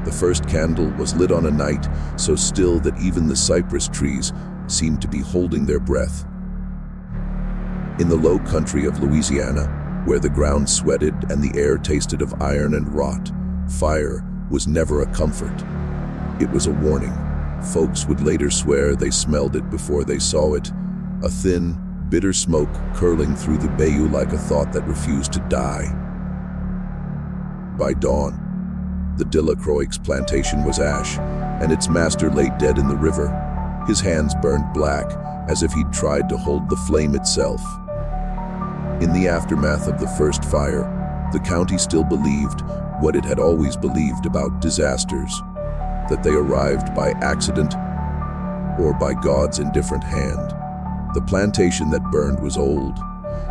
The first candle was lit on a night so still that even the cypress trees seemed to be holding their breath. In the low country of Louisiana, where the ground sweated and the air tasted of iron and rot, fire was never a comfort. It was a warning. Folks would later swear they smelled it before they saw it, a thin, bitter smoke curling through the bayou like a thought that refused to die. By dawn, the Delacroix's plantation was ash, and its master lay dead in the river. His hands burned black, as if he'd tried to hold the flame itself. In the aftermath of the first fire, the county still believed what it had always believed about disasters, that they arrived by accident or by God's indifferent hand. The plantation that burned was old,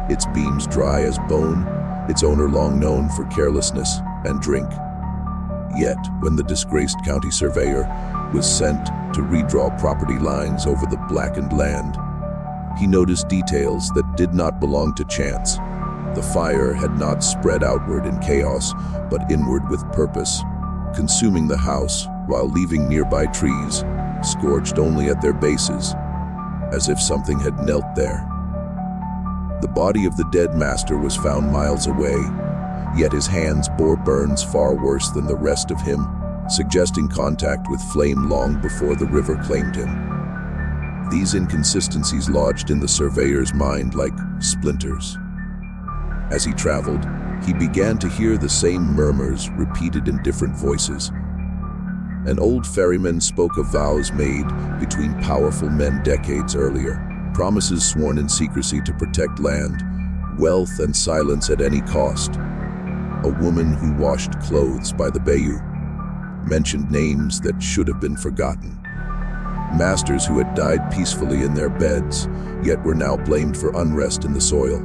its beams dry as bone, its owner long known for carelessness and drink. Yet, when the disgraced county surveyor was sent to redraw property lines over the blackened land, he noticed details that did not belong to chance. The fire had not spread outward in chaos, but inward with purpose, consuming the house while leaving nearby trees, scorched only at their bases, as if something had knelt there. The body of the dead master was found miles away, yet his hands bore burns far worse than the rest of him, suggesting contact with flame long before the river claimed him. These inconsistencies lodged in the surveyor's mind like splinters. As he traveled, he began to hear the same murmurs repeated in different voices. An old ferryman spoke of vows made between powerful men decades earlier, promises sworn in secrecy to protect land, wealth, and silence at any cost. A woman who washed clothes by the bayou mentioned names that should have been forgotten. Masters who had died peacefully in their beds, yet were now blamed for unrest in the soil.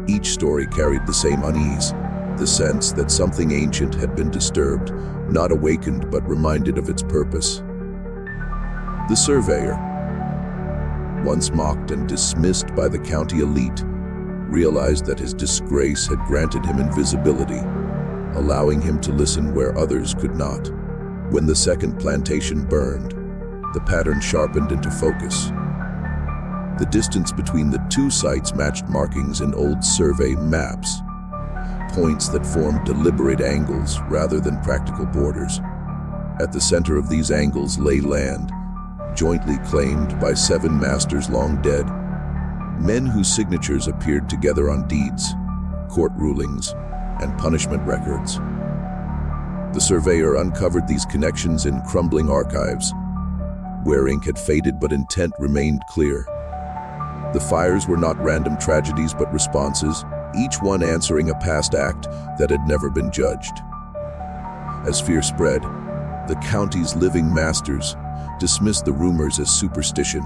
Each story carried the same unease, the sense that something ancient had been disturbed, not awakened but reminded of its purpose. The surveyor, once mocked and dismissed by the county elite, realized that his disgrace had granted him invisibility, allowing him to listen where others could not. When the second plantation burned, the pattern sharpened into focus. The distance between the two sites matched markings in old survey maps, points that formed deliberate angles rather than practical borders. At the center of these angles lay land, jointly claimed by 7 masters long dead, men whose signatures appeared together on deeds, court rulings, and punishment records. The surveyor uncovered these connections in crumbling archives, where ink had faded but intent remained clear. The fires were not random tragedies but responses, each one answering a past act that had never been judged. As fear spread, the county's living masters dismissed the rumors as superstition,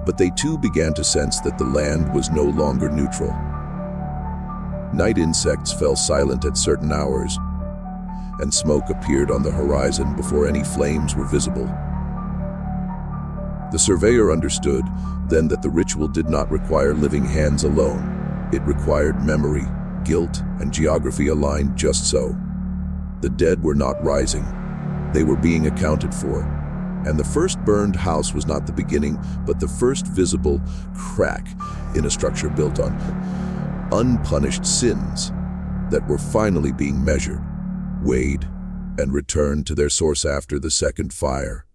but they too began to sense that the land was no longer neutral. Night insects fell silent at certain hours, and smoke appeared on the horizon before any flames were visible. The surveyor understood then that the ritual did not require living hands alone. It required memory, guilt, and geography aligned just so. The dead were not rising. They were being accounted for. And the first burned house was not the beginning, but the first visible crack in a structure built on unpunished sins that were finally being measured, weighed, and returned to their source after the second fire.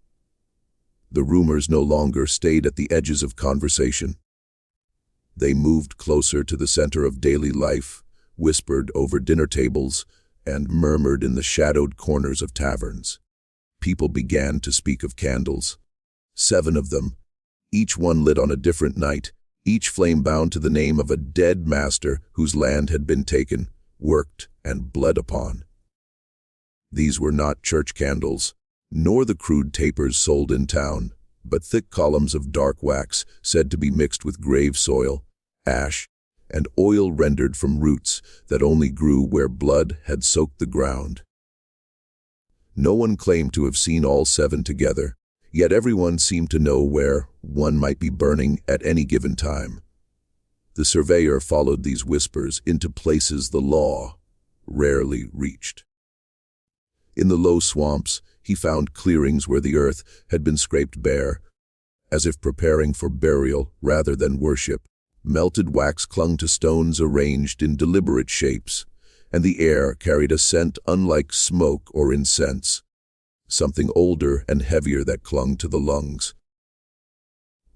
The rumors no longer stayed at the edges of conversation. They moved closer to the center of daily life, whispered over dinner tables, and murmured in the shadowed corners of taverns. People began to speak of candles. 7 of them, each one lit on a different night, each flame bound to the name of a dead master whose land had been taken, worked, and bled upon. These were not church candles, nor the crude tapers sold in town, but thick columns of dark wax said to be mixed with grave soil, ash, and oil rendered from roots that only grew where blood had soaked the ground. No one claimed to have seen all 7 together, yet everyone seemed to know where one might be burning at any given time. The surveyor followed these whispers into places the law rarely reached. In the low swamps, he found clearings where the earth had been scraped bare, as if preparing for burial rather than worship. Melted wax clung to stones arranged in deliberate shapes, and the air carried a scent unlike smoke or incense, something older and heavier that clung to the lungs.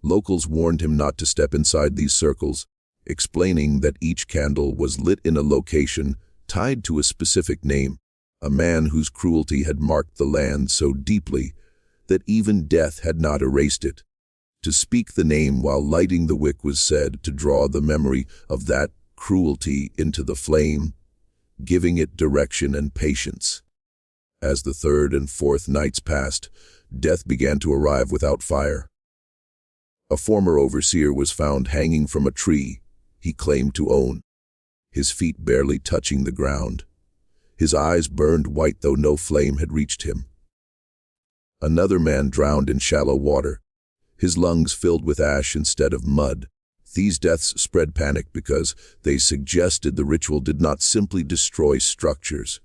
Locals warned him not to step inside these circles, explaining that each candle was lit in a location tied to a specific name, a man whose cruelty had marked the land so deeply that even death had not erased it. To speak the name while lighting the wick was said to draw the memory of that cruelty into the flame, giving it direction and patience. As the third and fourth nights passed, death began to arrive without fire. A former overseer was found hanging from a tree he claimed to own, his feet barely touching the ground. His eyes burned white though no flame had reached him. Another man drowned in shallow water, his lungs filled with ash instead of mud. These deaths spread panic because they suggested the ritual did not simply destroy structures,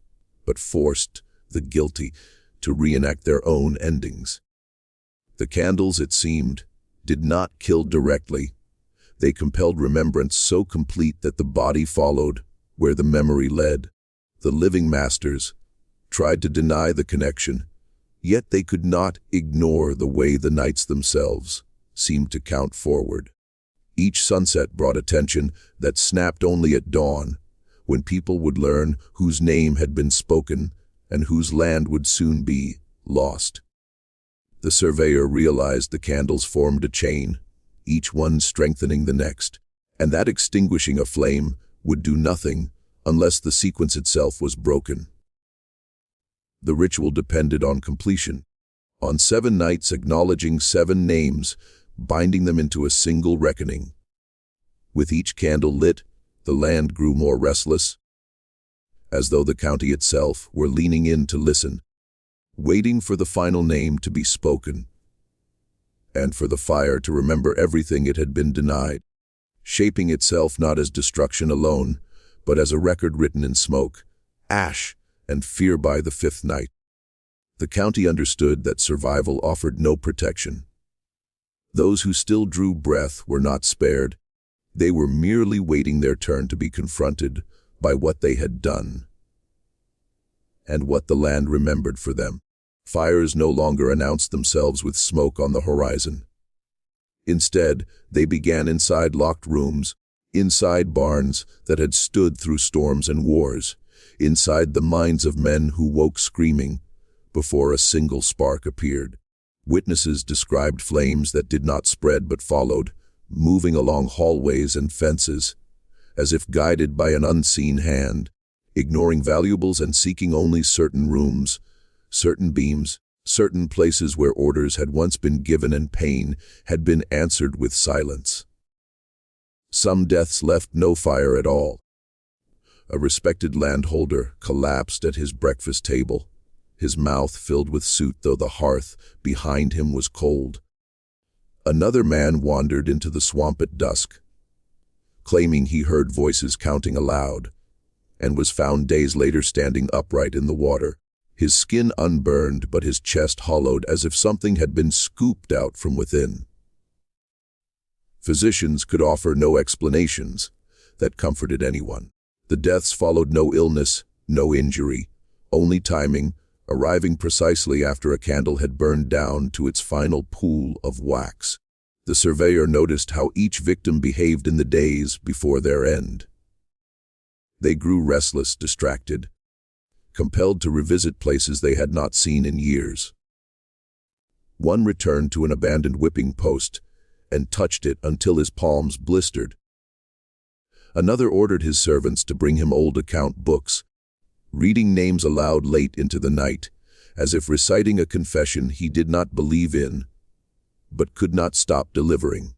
but forced the guilty to reenact their own endings. The candles, it seemed, did not kill directly. They compelled remembrance so complete that the body followed where the memory led. The living masters tried to deny the connection, yet they could not ignore the way the nights themselves seemed to count forward. Each sunset brought a tension that snapped only at dawn, when people would learn whose name had been spoken and whose land would soon be lost. The surveyor realized the candles formed a chain, each one strengthening the next, and that extinguishing a flame would do nothing unless the sequence itself was broken. The ritual depended on completion, on 7 nights acknowledging 7 names, binding them into a single reckoning. With each candle lit, the land grew more restless, as though the county itself were leaning in to listen, waiting for the final name to be spoken, and for the fire to remember everything it had been denied, shaping itself not as destruction alone, but as a record written in smoke, ash, and fear. By the 5th night, the county understood that survival offered no protection. Those who still drew breath were not spared. They were merely waiting their turn to be confronted by what they had done and what the land remembered for them. Fires no longer announced themselves with smoke on the horizon. Instead, they began inside locked rooms, inside barns that had stood through storms and wars, inside the minds of men who woke screaming before a single spark appeared. Witnesses described flames that did not spread but followed, moving along hallways and fences, as if guided by an unseen hand, ignoring valuables and seeking only certain rooms, certain beams, certain places where orders had once been given and pain had been answered with silence. Some deaths left no fire at all. A respected landholder collapsed at his breakfast table, his mouth filled with soot though the hearth behind him was cold. Another man wandered into the swamp at dusk, claiming he heard voices counting aloud, and was found days later standing upright in the water, his skin unburned but his chest hollowed as if something had been scooped out from within. Physicians could offer no explanations that comforted anyone. The deaths followed no illness, no injury, only timing, arriving precisely after a candle had burned down to its final pool of wax. The surveyor noticed how each victim behaved in the days before their end. They grew restless, distracted, compelled to revisit places they had not seen in years. One returned to an abandoned whipping post and touched it until his palms blistered. Another ordered his servants to bring him old account books, reading names aloud late into the night, as if reciting a confession he did not believe in, but could not stop delivering.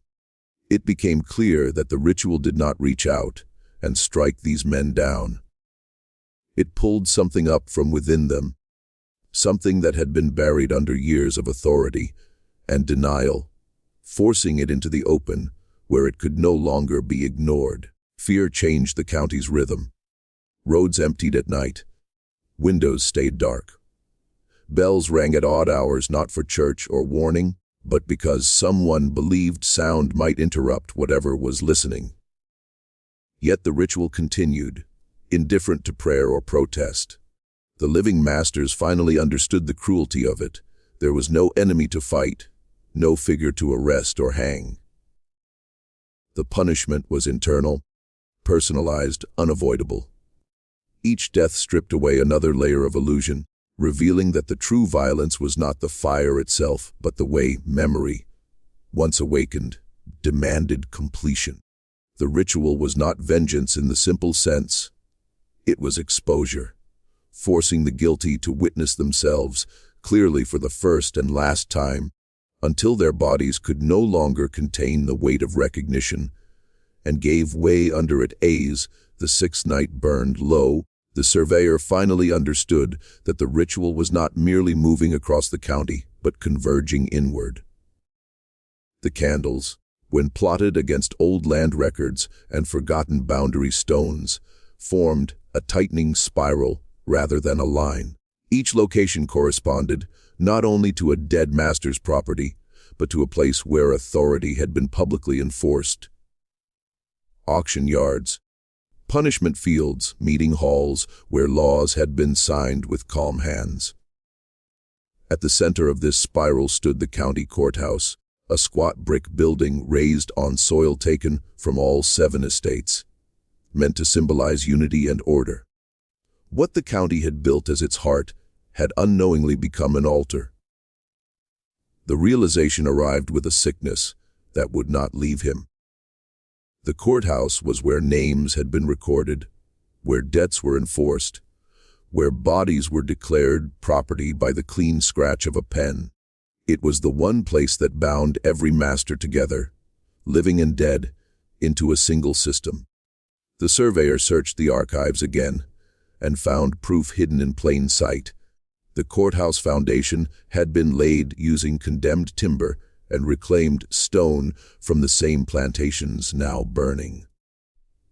It became clear that the ritual did not reach out and strike these men down. It pulled something up from within them, something that had been buried under years of authority and denial, forcing it into the open where it could no longer be ignored. Fear changed the county's rhythm. Roads emptied at night. Windows stayed dark. Bells rang at odd hours, not for church or warning, but because someone believed sound might interrupt whatever was listening. Yet the ritual continued, indifferent to prayer or protest. The living masters finally understood the cruelty of it. There was no enemy to fight, no figure to arrest or hang. The punishment was internal, personalized, unavoidable. Each death stripped away another layer of illusion, revealing that the true violence was not the fire itself, but the way memory, once awakened, demanded completion. The ritual was not vengeance in the simple sense. It was exposure, forcing the guilty to witness themselves clearly for the first and last time, until their bodies could no longer contain the weight of recognition, and gave way under it. As the sixth night burned low, the surveyor finally understood that the ritual was not merely moving across the county, but converging inward. The candles, when plotted against old land records and forgotten boundary stones, formed a tightening spiral rather than a line. Each location corresponded not only to a dead master's property, but to a place where authority had been publicly enforced. Auction yards, punishment fields, meeting halls where laws had been signed with calm hands. At the center of this spiral stood the county courthouse, a squat brick building raised on soil taken from all 7 estates, meant to symbolize unity and order. What the county had built as its heart had unknowingly become an altar. The realization arrived with a sickness that would not leave him. The courthouse was where names had been recorded, where debts were enforced, where bodies were declared property by the clean scratch of a pen. It was the one place that bound every master together, living and dead, into a single system. The surveyor searched the archives again and found proof hidden in plain sight. The courthouse foundation had been laid using condemned timber and reclaimed stone from the same plantations now burning.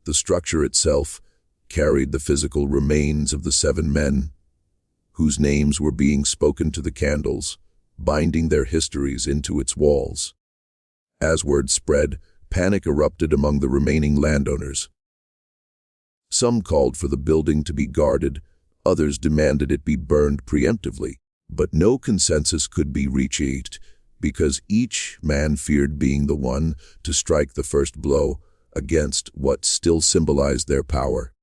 The structure itself carried the physical remains of the 7 men, whose names were being spoken to the candles, binding their histories into its walls. As word spread, panic erupted among the remaining landowners. Some called for the building to be guarded, others demanded it be burned preemptively, but no consensus could be reached because each man feared being the one to strike the first blow against what still symbolized their power.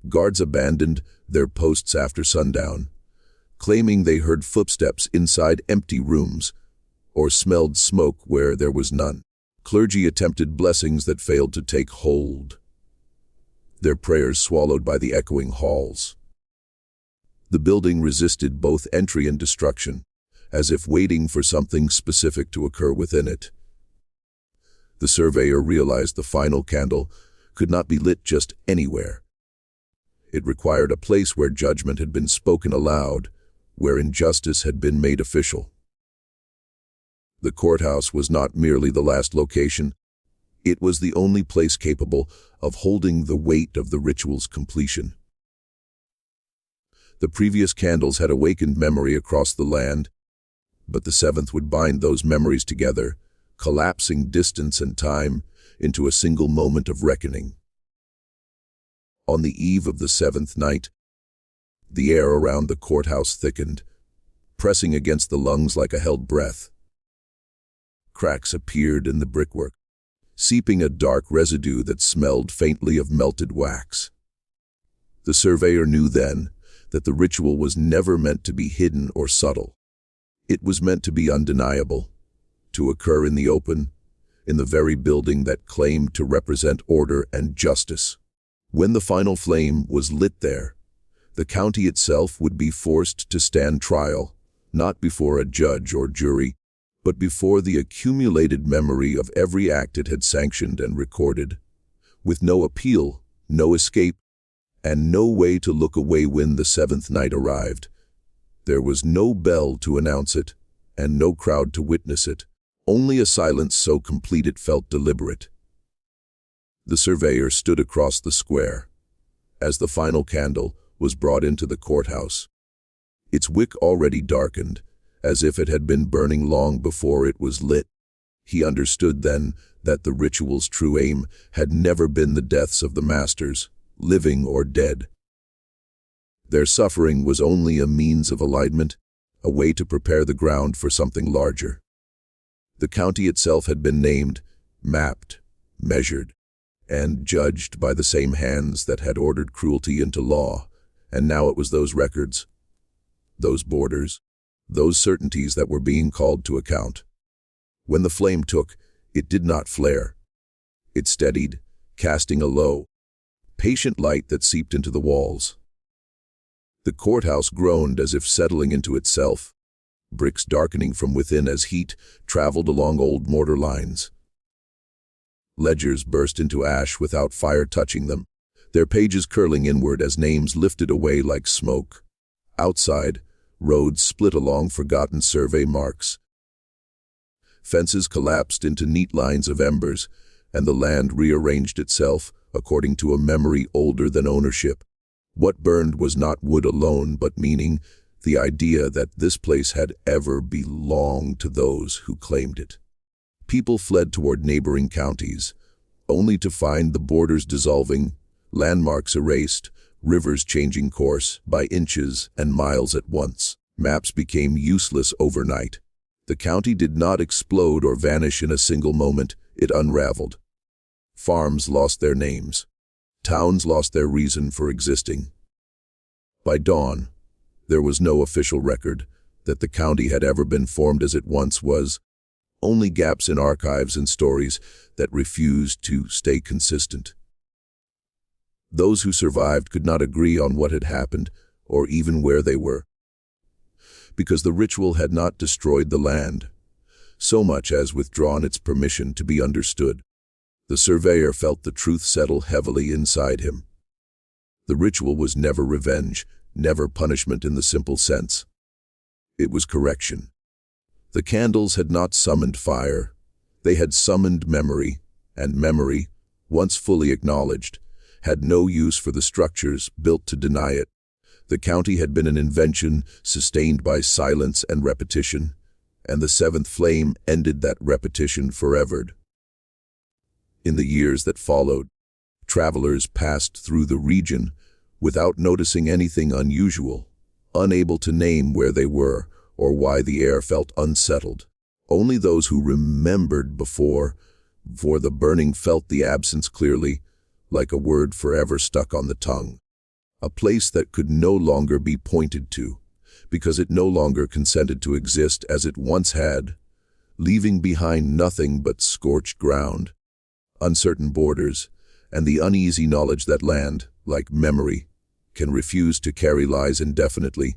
Guards abandoned their posts after sundown, claiming they heard footsteps inside empty rooms or smelled smoke where there was none. Clergy attempted blessings that failed to take hold, their prayers swallowed by the echoing halls. The building resisted both entry and destruction, as if waiting for something specific to occur within it. The surveyor realized the final candle could not be lit just anywhere. It required a place where judgment had been spoken aloud, where injustice had been made official. The courthouse was not merely the last location, it was the only place capable of holding the weight of the ritual's completion. The previous candles had awakened memory across the land, but the 7th would bind those memories together, collapsing distance and time into a single moment of reckoning. On the eve of the 7th night, the air around the courthouse thickened, pressing against the lungs like a held breath. Cracks appeared in the brickwork, seeping a dark residue that smelled faintly of melted wax. The surveyor knew then that the ritual was never meant to be hidden or subtle. It was meant to be undeniable, to occur in the open, in the very building that claimed to represent order and justice. When the final flame was lit there, the county itself would be forced to stand trial, not before a judge or jury, but before the accumulated memory of every act it had sanctioned and recorded, with no appeal, no escape, and no way to look away when the 7th night arrived. There was no bell to announce it, and no crowd to witness it, only a silence so complete it felt deliberate. The surveyor stood across the square, as the final candle was brought into the courthouse. its wick already darkened, as if it had been burning long before it was lit. He understood then that the ritual's true aim had never been the deaths of the masters, living or dead. Their suffering was only a means of alignment, a way to prepare the ground for something larger. The county itself had been named, mapped, measured, and judged by the same hands that had ordered cruelty into law, and now it was those records, those borders, those certainties that were being called to account. When the flame took, it did not flare. It steadied, casting a low, patient light that seeped into the walls. The courthouse groaned as if settling into itself, bricks darkening from within as heat traveled along old mortar lines. Ledgers burst into ash without fire touching them, their pages curling inward as names lifted away like smoke. Outside, roads split along forgotten survey marks. Fences collapsed into neat lines of embers, and the land rearranged itself according to a memory older than ownership. What burned was not wood alone, but meaning, the idea that this place had ever belonged to those who claimed it. People fled toward neighboring counties, only to find the borders dissolving, landmarks erased, rivers changing course by inches and miles at once. Maps became useless overnight. The county did not explode or vanish in a single moment, it unraveled. Farms lost their names. Towns lost their reason for existing. By dawn, there was no official record that the county had ever been formed as it once was, only gaps in archives and stories that refused to stay consistent. Those who survived could not agree on what had happened or even where they were, because the ritual had not destroyed the land, so much as withdrawn its permission to be understood. The surveyor felt the truth settle heavily inside him. The ritual was never revenge, never punishment in the simple sense. It was correction. The candles had not summoned fire. They had summoned memory, and memory, once fully acknowledged, had no use for the structures built to deny it. The county had been an invention sustained by silence and repetition, and the seventh flame ended that repetition forever. In the years that followed, travelers passed through the region without noticing anything unusual, unable to name where they were or why the air felt unsettled. Only those who remembered before the burning felt the absence clearly, like a word forever stuck on the tongue. A place that could no longer be pointed to, because it no longer consented to exist as it once had, leaving behind nothing but scorched ground, uncertain borders, and the uneasy knowledge that land, like memory, can refuse to carry lies indefinitely.